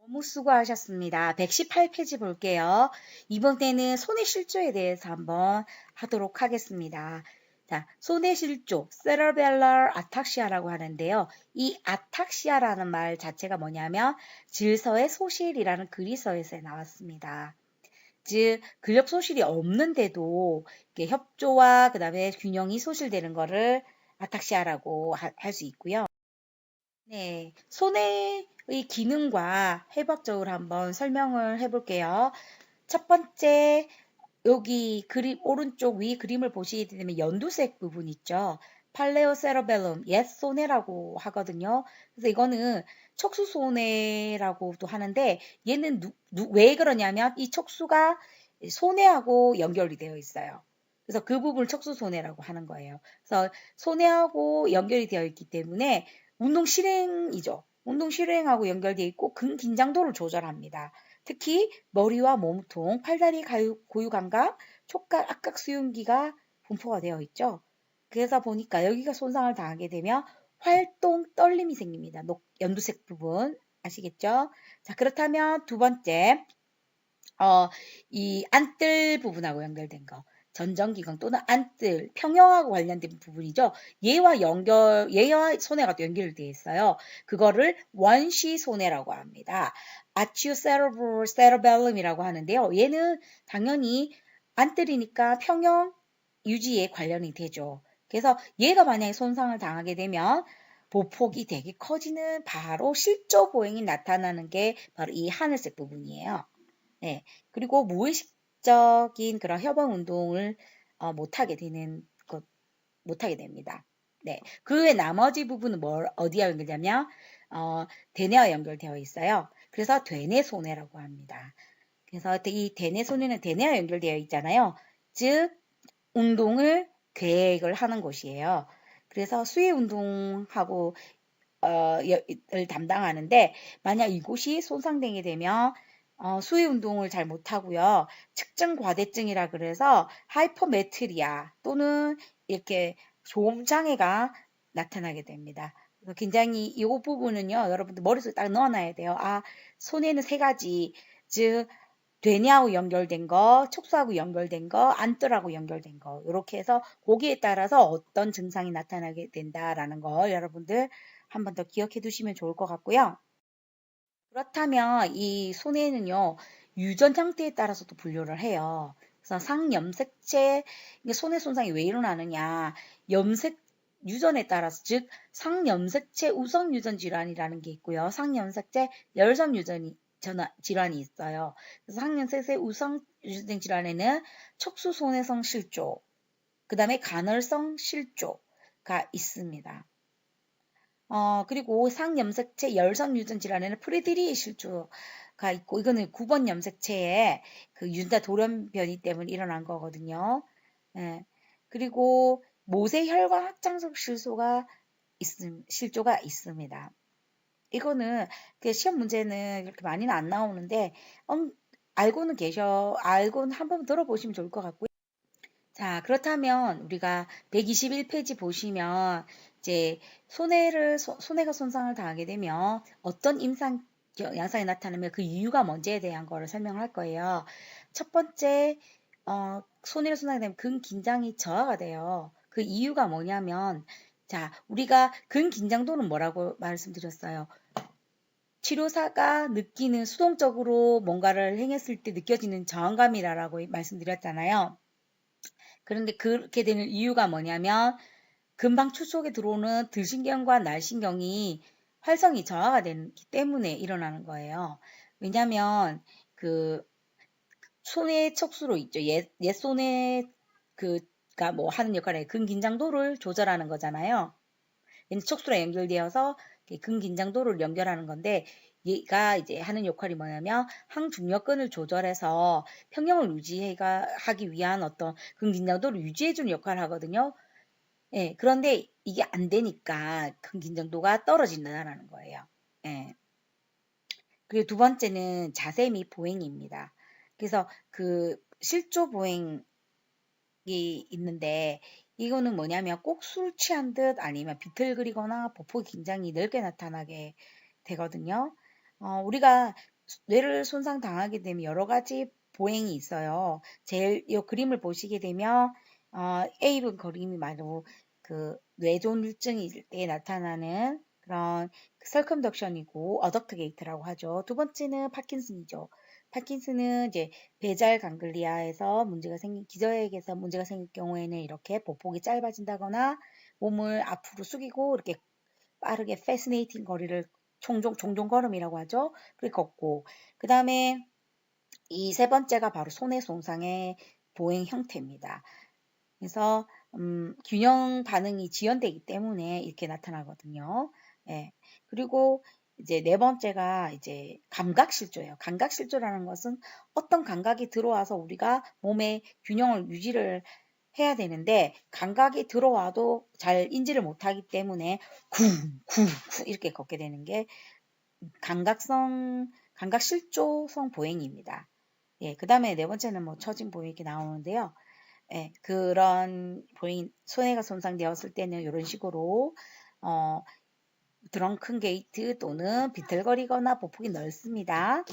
너무 수고하셨습니다. 118페이지 볼게요. 이번에는 손해실조에 대해서 한번 하도록 하겠습니다. 자, 손해실조, cerebellar ataxia라고 하는데요. 이 아탁시아라는 말 자체가 뭐냐면 질서의 소실이라는 그리스어에서 나왔습니다. 즉, 근력 소실이 없는데도 협조와 그 다음에 균형이 소실되는 거를 아탁시아라고 할 수 있고요. 네, 손해의 기능과 해부학적으로 한번 설명을 해볼게요. 첫 번째, 여기 그림, 오른쪽 위 그림을 보시게 되면 연두색 부분 있죠. 팔레오세러벨룸, 옛 손해라고 하거든요. 그래서 이거는 척수손해라고도 하는데, 얘는 왜 그러냐면, 이 척수가 손해하고 연결이 되어 있어요. 그래서 그 부분을 척수손해라고 하는 거예요. 그래서 손해하고 연결이 되어 있기 때문에 운동 실행이죠. 운동 실행하고 연결되어 있고 근긴장도를 조절합니다. 특히 머리와 몸통, 팔다리 고유 감각, 촉각, 악각 수용기가 분포가 되어 있죠. 그래서 보니까 여기가 손상을 당하게 되면 활동 떨림이 생깁니다. 연두색 부분 아시겠죠? 자, 그렇다면 두 번째 이 안뜰 부분하고 연결된 거. 전정기관 또는 안뜰, 평형하고 관련된 부분이죠. 얘와 손해가 또 연결되어 있어요. 그거를 원시 손해라고 합니다. cerebellum이라고 하는데요. 얘는 당연히 안뜰이니까 평형 유지에 관련이 되죠. 그래서 얘가 만약에 손상을 당하게 되면 보폭이 되게 커지는 바로 실조 보행이 나타나는 게 바로 이 하늘색 부분이에요. 네. 그리고 무의식적인 그런 협응 운동을 못하게 못하게 됩니다. 네. 그 외 나머지 부분은 어디와 연결되냐면, 대뇌와 연결되어 있어요. 그래서 대뇌손해라고 합니다. 그래서 이 대뇌손해는 대뇌와 연결되어 있잖아요. 즉, 운동을 계획을 하는 곳이에요. 그래서 수위 운동하고, 을 담당하는데, 만약 이곳이 손상되게 되면 수위 운동을 잘 못하고요. 측정 과대증이라 그래서 하이퍼메트리아 또는 이렇게 조음 장애가 나타나게 됩니다. 그래서 굉장히 이 부분은요. 여러분들 머릿속에 딱 넣어놔야 돼요. 아, 손에는 세 가지. 즉 되냐하고 연결된 거, 촉수하고 연결된 거, 안뜰하고 연결된 거. 이렇게 해서 거기에 따라서 어떤 증상이 나타나게 된다라는 걸 여러분들 한 번 더 기억해 두시면 좋을 것 같고요. 그렇다면 이 손해는요, 유전 형태에 따라서도 분류를 해요. 그래서 상염색체, 손해 손상이 왜 일어나느냐, 염색 유전에 따라서, 즉 상염색체 우성 유전 질환이라는 게 있고요. 상염색체 열성 유전 질환이 있어요. 그래서 상염색체 우성 유전 질환에는 척수 손해성 실조, 그 다음에 간헐성 실조가 있습니다. 그리고 상염색체 열성 유전 질환에는 프레드리 실조가 있고, 이거는 9번 염색체에 그 유전자 돌연변이 때문에 일어난 거거든요. 예. 그리고 모세혈관 확장성 실조가 있습니다. 이거는 그 시험 문제는 그렇게 많이는 안 나오는데, 알고는 한번 들어보시면 좋을 것 같고요. 자, 그렇다면 우리가 121페이지 보시면 이제 손해가 손상을 당하게 되면 어떤 양상이 나타나면 그 이유가 뭔지에 대한 거를 설명할 거예요. 첫 번째, 손해를 손상하게 되면 근긴장이 저하가 돼요. 그 이유가 뭐냐면, 자, 우리가 근긴장도는 뭐라고 말씀드렸어요? 치료사가 느끼는 수동적으로 뭔가를 행했을 때 느껴지는 저항감이라고 말씀드렸잖아요. 그런데 그렇게 되는 이유가 뭐냐면 금방 추 속에 들어오는 들신경과 날신경이 활성이 저하가 되기 때문에 일어나는 거예요. 왜냐하면 그 손의 척수로 있죠. 옛 손의 그가 뭐 하는 역할에 근긴장도를 조절하는 거잖아요. 얘는 척수랑 연결되어서 근긴장도를 연결하는 건데 얘가 이제 하는 역할이 뭐냐면 항중력근을 조절해서 평형을 유지하기 위한 어떤 근긴장도를 유지해주는 역할을 하거든요. 예, 그런데 이게 안 되니까 근긴장도가 떨어진다는 거예요. 예. 그리고 두 번째는 자세 및 보행입니다. 그래서 그 실조 보행이 있는데 이거는 뭐냐면 꼭 술 취한 듯 아니면 비틀거리거나 보폭이 굉장히 넓게 나타나게 되거든요. 우리가 뇌를 손상당하게 되면 여러 가지 보행이 있어요. 제일 이 그림을 보시게 되면 A번 그림이 바로 그 뇌존율증일 때 나타나는 그런 설컴덕션이고 어덕트 게이트라고 하죠. 두 번째는 파킨슨이죠. 파킨슨은 이제 배잘 강글리아에서 문제가 생긴 기저핵에서 문제가 생길 경우에는 이렇게 보폭이 짧아진다거나 몸을 앞으로 숙이고 이렇게 빠르게 패스네이팅 거리를 종종 걸음이라고 하죠. 그렇게 걷고 그 다음에 이 세 번째가 바로 손해 손상의 보행 형태입니다. 그래서 균형 반응이 지연되기 때문에 이렇게 나타나거든요. 예. 그리고 이제 네 번째가 이제 감각실조예요. 감각실조라는 것은 어떤 감각이 들어와서 우리가 몸의 균형을 유지를 해야 되는데 감각이 들어와도 잘 인지를 못하기 때문에 쿵쿵쿵 이렇게 걷게 되는 게 감각실조성 보행입니다. 예, 그 다음에 네 번째는 뭐 처진 보행이 나오는데요. 예, 그런 보행, 손해가 손상되었을 때는 이런 식으로 드렁큰 게이트 또는 비틀거리거나 보폭이 넓습니다.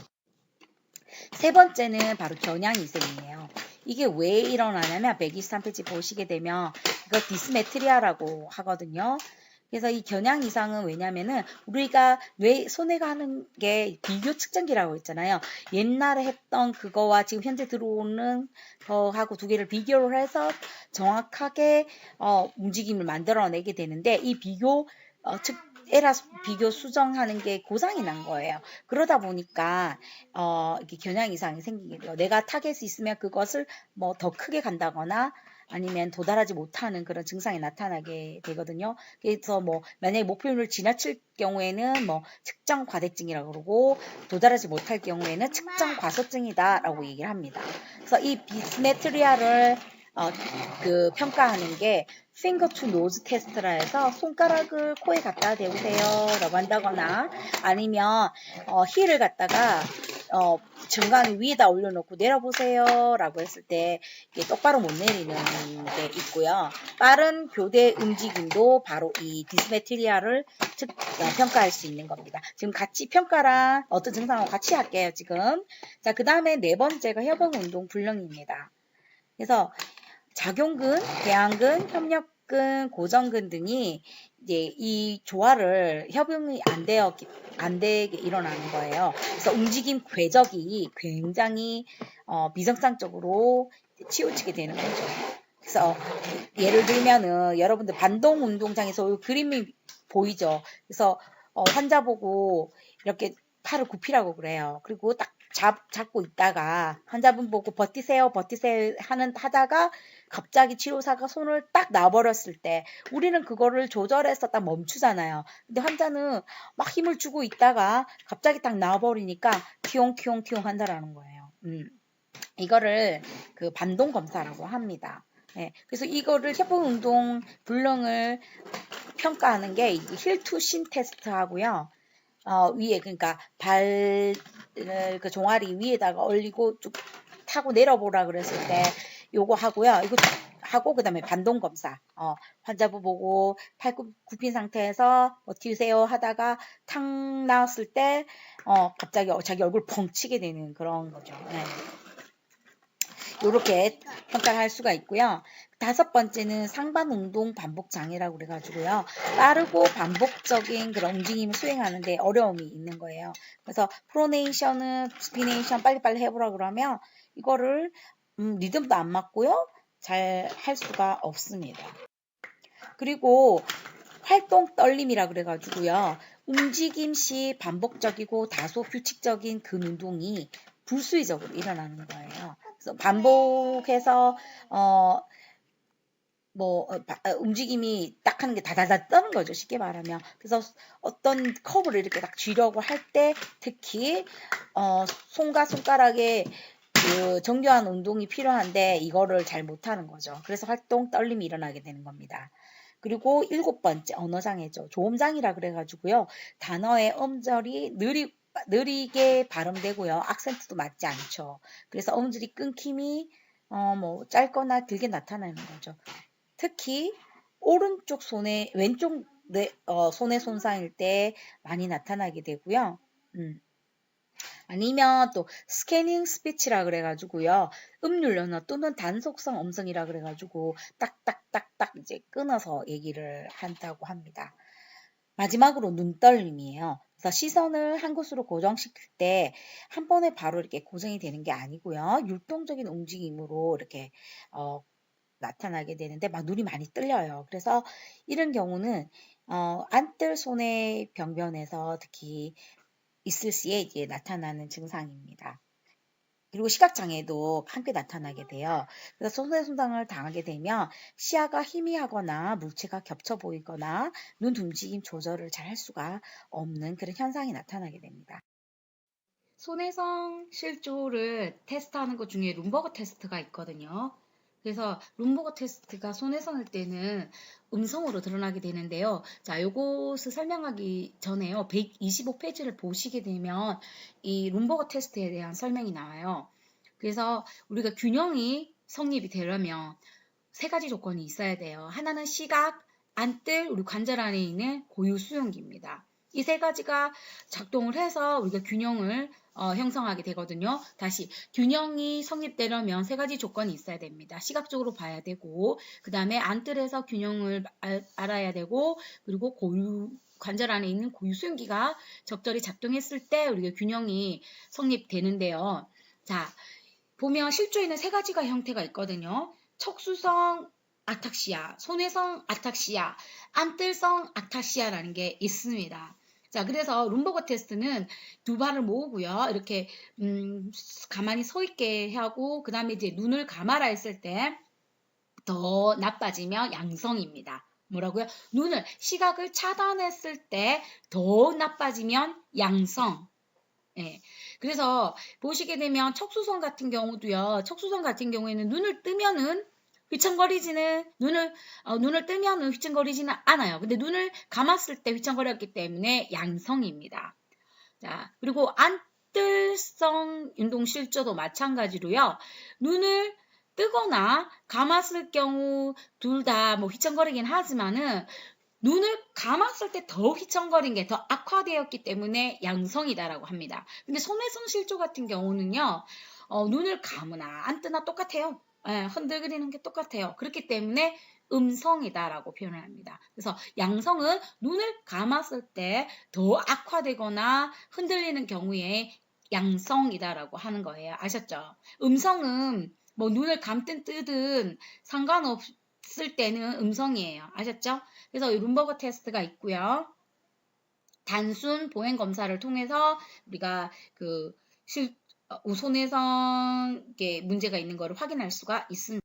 세 번째는 바로 겨냥 이생이에요. 이게 왜 일어나냐면 123페이지 보시게 되면 이거 디스메트리아라고 하거든요. 그래서 이 겨냥 이상은 왜냐면은 우리가 뇌 손해가 하는 게 비교 측정기라고 있잖아요. 옛날에 했던 그거와 지금 현재 들어오는 거하고 두 개를 비교를 해서 정확하게 움직임을 만들어내게 되는데 이 비교 에라 비교 수정하는 게 고장이 난 거예요. 그러다 보니까 이렇게 겨냥 이상이 생기게 돼요. 내가 타겟이 있으면 그것을 뭐 더 크게 간다거나 아니면 도달하지 못하는 그런 증상이 나타나게 되거든요. 그래서 뭐 만약에 목표를 지나칠 경우에는 뭐 측정 과대증이라고 그러고 도달하지 못할 경우에는 측정 과소증이다라고 얘기를 합니다. 그래서 이 비스메트리아를 그 평가하는 게 finger to nose 테스트라 해서 손가락을 코에 갖다 대보세요 라고 한다거나 아니면 힐을 갖다가 정강이 위에다 올려놓고 내려보세요 라고 했을 때 이게 똑바로 못 내리는 게 있고요. 빠른 교대 움직임도 바로 이 디스메트리아를 평가할 수 있는 겁니다. 지금 같이 평가랑 어떤 증상하고 같이 할게요. 지금 자, 그 다음에 네 번째가 협응운동 불능입니다. 그래서 작용근, 대안근, 협력근, 고정근 등이 이제 이 조화를 협응이 안 되게 일어나는 거예요. 그래서 움직임 궤적이 굉장히 비정상적으로 치우치게 되는 거죠. 그래서 예를 들면은 여러분들 반동 운동장에서 그림이 보이죠. 그래서 환자 보고 이렇게 팔을 굽히라고 그래요. 그리고 딱 잡고 있다가 환자분 보고 버티세요 하다가 갑자기 치료사가 손을 딱 놔버렸을 때 우리는 그거를 조절해서 딱 멈추잖아요. 근데 환자는 막 힘을 주고 있다가 갑자기 딱 놔버리니까 튀용튀용 한다라는 거예요. 이거를 그 반동 검사라고 합니다. 네, 그래서 이거를 협응운동 불능을 평가하는 게 힐투신 테스트 하고요. 위에 그러니까 그 종아리 위에다가 올리고 쭉 타고 내려보라 그랬을 때 요거 하고요. 이거 하고 그다음에 반동 검사. 환자분 보고 팔 굽힌 상태에서 버티세요 하다가 탁 나왔을 때 갑자기 자기 얼굴 펑 치게 되는 그런 거죠. 네. 이렇게 평가를 할 수가 있고요. 다섯 번째는 상반 운동 반복 장애라고 그래가지고요. 빠르고 반복적인 그런 움직임을 수행하는데 어려움이 있는 거예요. 그래서 프로네이션은 스피네이션 빨리빨리 해보라 그러면 이거를 리듬도 안 맞고요. 잘 할 수가 없습니다. 그리고 활동 떨림이라 그래가지고요. 움직임 시 반복적이고 다소 규칙적인 근 운동이 불수의적으로 일어나는 거예요. 그래서 반복해서 움직임이 딱 하는 게 다다다 떠는 거죠. 쉽게 말하면. 그래서 어떤 커브를 이렇게 딱 쥐려고 할 때 특히 손과 손가락에 그 정교한 운동이 필요한데 이거를 잘 못하는 거죠. 그래서 활동 떨림이 일어나게 되는 겁니다. 그리고 일곱 번째 언어장애죠. 조음장애라 그래가지고요. 단어의 음절이 느리게 발음되고요. 악센트도 맞지 않죠. 그래서 음절이 끊김이 짧거나 길게 나타나는 거죠. 특히 오른쪽 손에 왼쪽 손의 손상일 때 많이 나타나게 되고요. 아니면 또 스캐닝 스피치라 그래가지고요. 음률 연어 또는 단속성 음성이라 그래가지고 딱딱딱딱 이제 끊어서 얘기를 한다고 합니다. 마지막으로 눈떨림이에요. 그래서 시선을 한 곳으로 고정시킬 때 한 번에 바로 이렇게 고정이 되는 게 아니고요. 율동적인 움직임으로 이렇게 나타나게 되는데 막 눈이 많이 떨려요. 그래서 이런 경우는 안뜰 손의 병변에서 특히 있을 시에 이제 나타나는 증상입니다. 그리고 시각장애도 함께 나타나게 돼요. 그래서 손해손상을 당하게 되면 시야가 희미하거나 물체가 겹쳐 보이거나 눈 움직임 조절을 잘 할 수가 없는 그런 현상이 나타나게 됩니다. 손해성 실조를 테스트하는 것 중에 룸버거 테스트가 있거든요. 그래서 룸버거 테스트가 손해성일 때는 음성으로 드러나게 되는데요. 자, 요것을 설명하기 전에요. 125페이지를 보시게 되면 이 룸버거 테스트에 대한 설명이 나와요. 그래서 우리가 균형이 성립이 되려면 세 가지 조건이 있어야 돼요. 하나는 시각, 안뜰, 우리 관절 안에 있는 고유 수용기입니다. 이 세 가지가 작동을 해서 우리가 균형을 형성하게 되거든요. 다시 균형이 성립되려면 세 가지 조건이 있어야 됩니다. 시각적으로 봐야 되고 그 다음에 안뜰에서 균형을 알아야 되고 그리고 고유 관절 안에 있는 고유 수용기가 적절히 작동했을 때 우리가 균형이 성립되는데요. 자, 보면 실조에는 세 가지가 형태가 있거든요. 척수성 아탁시아, 손해성 아탁시아, 안뜰성 아탁시아라는 게 있습니다. 자, 그래서 룸버거 테스트는 두 발을 모으고요. 이렇게 가만히 서 있게 하고 그 다음에 이제 눈을 감아라 했을 때 더 나빠지면 양성입니다. 뭐라고요? 눈을 시각을 차단했을 때 더 나빠지면 양성. 예. 그래서 보시게 되면 척수성 같은 경우도요. 척수성 같은 경우에는 눈을 뜨면은 휘청거리지는 눈을 뜨면은 휘청거리지는 않아요. 근데 눈을 감았을 때 휘청거렸기 때문에 양성입니다. 자, 그리고 안뜰성 운동실조도 마찬가지로요. 눈을 뜨거나 감았을 경우 둘 다 뭐 휘청거리긴 하지만은 눈을 감았을 때 더 휘청거린 게 더 악화되었기 때문에 양성이다라고 합니다. 근데 손해성 실조 같은 경우는요. 눈을 감으나 안 뜨나 똑같아요. 예, 흔들거리는 게 똑같아요. 그렇기 때문에 음성이다라고 표현을 합니다. 그래서 양성은 눈을 감았을 때 더 악화되거나 흔들리는 경우에 양성이다라고 하는 거예요. 아셨죠? 음성은 뭐 눈을 감든 뜨든 상관없을 때는 음성이에요. 아셨죠? 그래서 이 룸버거 테스트가 있고요. 단순 보행 검사를 통해서 우리가 그 손해성에 문제가 있는 것을 확인할 수가 있습니다.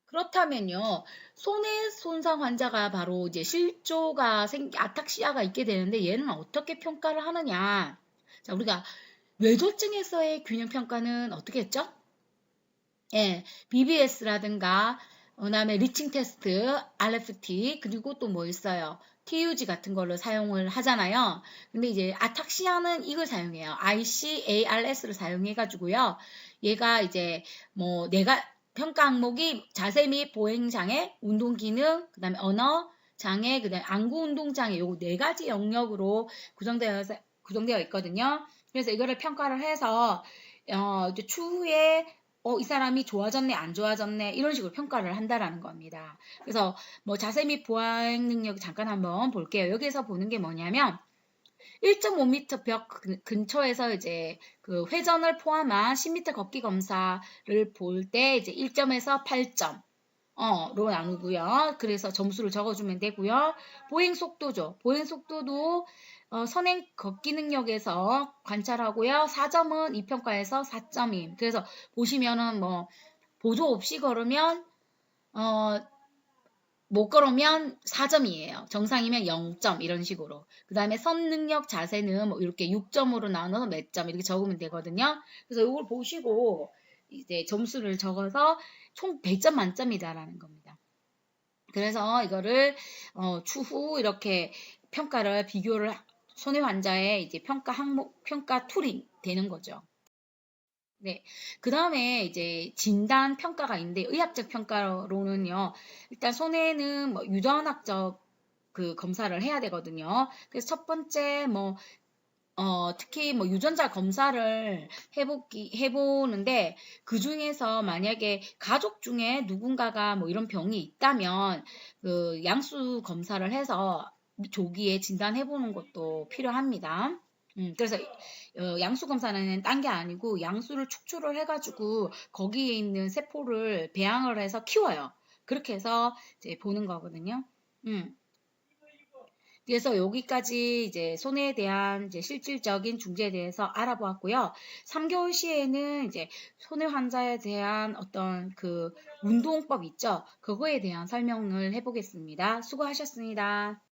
그렇다면요, 손해 손상 환자가 바로 이제 실조가 아탁시아가 있게 되는데 얘는 어떻게 평가를 하느냐? 자, 우리가 뇌졸중에서의 균형 평가는 어떻게 했죠? 예, BBS라든가 그다음에 리칭 테스트, RFT 그리고 또 뭐 있어요? TUG 같은 걸로 사용을 하잖아요. 근데 이제 아탁시아는 이걸 사용해요. ICARS를 사용해 가지고요. 얘가 이제 뭐 내가 평가 항목이 자세 및 보행 장애, 운동 기능, 그다음에 언어 장애, 그다음에 안구 운동 장애 요거 네 가지 영역으로 구성되어 있거든요. 그래서 이거를 평가를 해서 이제 추후에 이 사람이 좋아졌네, 안 좋아졌네, 이런 식으로 평가를 한다라는 겁니다. 그래서 뭐 자세 및 보행 능력 잠깐 한번 볼게요. 여기서 보는 게 뭐냐면 1.5m 벽 근처에서 이제 그 회전을 포함한 10m 걷기 검사를 볼 때 이제 1점에서 8점. 로 나누고요. 그래서 점수를 적어주면 되고요. 보행 속도죠. 보행 속도도 선행 걷기 능력에서 관찰하고요. 4점은 이 평가에서 4점임. 그래서 보시면은 뭐 보조 없이 걸으면 못 걸으면 4점이에요. 정상이면 0점 이런 식으로. 그 다음에 선 능력 자세는 뭐 이렇게 6점으로 나눠서 몇 점 이렇게 적으면 되거든요. 그래서 이걸 보시고 이제 점수를 적어서 총 100점 만점이다라는 겁니다. 그래서 이거를 추후 이렇게 평가를 비교를 손해 환자의 이제 평가 항목 평가 툴이 되는 거죠. 네. 그 다음에 이제 진단 평가가 있는데 의학적 평가로는요. 일단 손해는 뭐 유전학적 그 검사를 해야 되거든요. 그래서 첫 번째 뭐 특히 뭐 유전자 검사를 해보는데 그 중에서 만약에 가족 중에 누군가가 뭐 이런 병이 있다면 그 양수 검사를 해서 조기에 진단해보는 것도 필요합니다. 그래서 양수 검사는 딴 게 아니고 양수를 축출을 해가지고 거기에 있는 세포를 배양을 해서 키워요. 그렇게 해서 이제 보는 거거든요. 음. 그래서 여기까지 이제 손해에 대한 이제 실질적인 중재에 대해서 알아보았고요. 3개월 시에는 이제 손해 환자에 대한 어떤 그 운동법 있죠? 그거에 대한 설명을 해보겠습니다. 수고하셨습니다.